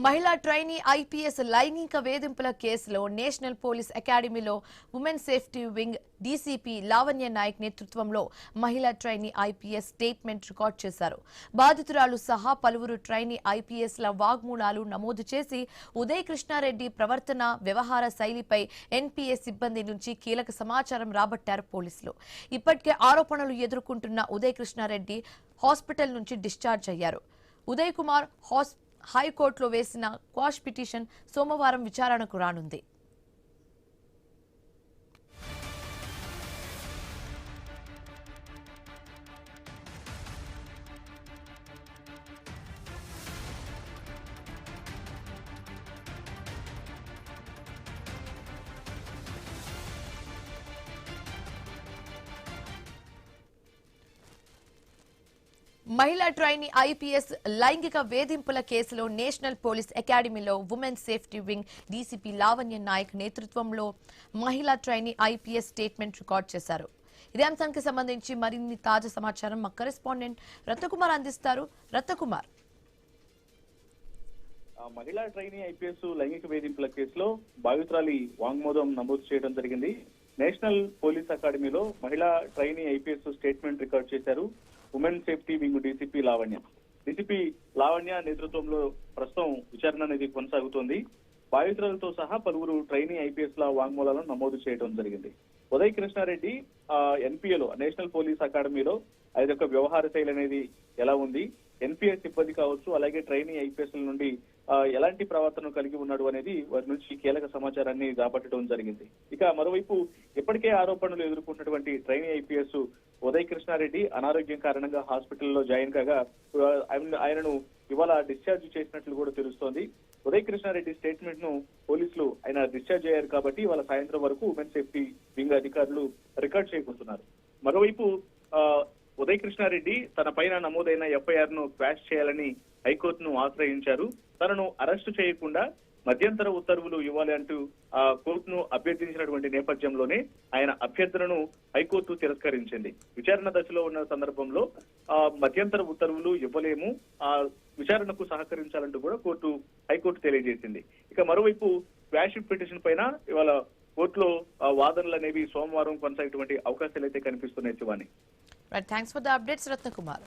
మహిళా trainee IPS లైంగిక వేధింపుల కేసులో నేషనల్ పోలీస్ అకాడమీలో women safety wing DCP Lavanya Naik నేతృత్వంలో మహిళా ట్రైనీ ఐపీఎస్ స్టేట్మెంట్ రికార్డ్ చేశారు. బాధితురాలు సహా పలువురు ట్రైనీ ఐపీఎస్ల వాగ్మూలాలు నమోదు చేసి ఉదయ్ కృష్ణారెడ్డి ప్రవర్తన వ్యవహార శైలిపై ఎన్పీఎస్ సిబ్బంది నుంచి కీలక సమాచారం రాబట్టారు పోలీసులు. ఇప్పటికే ఆరోపణలు ఎదుర్కొంటున్న ఉదయ్ కృష్ణారెడ్డి హాస్పిటల్ నుంచి డిశ్చార్జ్ అయ్యారు. ఉదయ్ కుమార్ హైకోర్టులో వేసిన క్వాష్ పిటిషన్ సోమవారం విచారణకు రానుంది. మహిళా ట్రైనీ ఐపీఎస్ లైంగిక వేధింపుల కేసులో నేషనల్ పోలీస్ అకాడమీలో women safety wing DCP Lavanya Naik నేతృత్వంలో మహిళా ట్రైనీ ఐపీఎస్ స్టేట్మెంట్ రికార్డ్ చేశారు. ఇదే అంశానికి సంబంధించి మరిన్ని తాజా సమాచారం మా కరెస్పాండెంట్ రత్నకుమార్ అందిస్తారు. రత్నకుమార్, మహిళా ట్రైనీ ఐపీఎస్ లైంగిక వేధింపుల కేసులో బాధితురాలి వాంగ్మూలం నమోదు చేయడం జరిగింది. నేషనల్ పోలీస్ అకాడమీలో మహిళా ట్రైనీ ఐపీఎస్ స్టేట్మెంట్ రికార్డ్ చేశారు women safety wing DCP Lavanya నేతృత్వంలో ప్రస్తుతం విచారణ అనేది కొనసాగుతోంది. బాధితులతో సహా పలువురు ట్రైనీ ఐపీఎస్ ల వాంగ్మూలాలను నమోదు చేయడం జరిగింది. ఉదయ్ కృష్ణారెడ్డి ఎన్పీఏలో నేషనల్ పోలీస్ అకాడమీలో అది యొక్క వ్యవహార శైలి అనేది ఎలా ఉంది, ఎన్పీఎస్ సిబ్బంది కావచ్చు, అలాగే ట్రైనీ ఐపీఎస్ నుండి ఎలాంటి ప్రవర్తన కలిగి ఉన్నాడు అనేది వారి నుంచి కీలక సమాచారాన్ని రాబట్టడం జరిగింది. ఇక మరోవైపు ఇప్పటికే ఆరోపణలు ఎదుర్కొన్నటువంటి ట్రైనీ ఐపీఎస్ ఉదయ్ కృష్ణారెడ్డి అనారోగ్యం కారణంగా హాస్పిటల్లో జాయిన్ కాగా ఆయనను ఇవాళ డిశ్చార్జ్ చేసినట్లు కూడా తెలుస్తోంది. ఉదయ్ కృష్ణారెడ్డి స్టేట్మెంట్ ను పోలీసులు ఆయన డిశ్చార్జ్ అయ్యారు కాబట్టి ఇవాళ సాయంత్రం వరకు ఉమెన్ సేఫ్టీ వింగ్ అధికారులు రికార్డ్ చేయబోతున్నారు. మరోవైపు ఉదయ్ కృష్ణారెడ్డి తన పైన నమోదైన ఎఫ్ఐఆర్ ను క్వాష్ చేయాలని హైకోర్టును ఆశ్రయించారు. తనను అరెస్టు చేయకుండా మధ్యంతర ఉత్తర్వులు ఇవ్వాలి అంటూ కోర్టును అభ్యర్థించినటువంటి నేపథ్యంలోనే ఆయన అభ్యర్థనను హైకోర్టు తిరస్కరించింది. విచారణ దశలో ఉన్న సందర్భంలో మధ్యంతర ఉత్తర్వులు ఇవ్వలేము, విచారణకు సహకరించాలంటూ కూడా హైకోర్టు తెలియజేసింది. ఇక మరోవైపు క్వాష్ పిటిషన్ పైన ఇవాళ కోర్టులో వాదనలు అనేవి సోమవారం కొనసాగేటువంటి అవకాశాలు అయితే కనిపిస్తున్నాయి. Shivani, thanks for the updates Ratnakumar.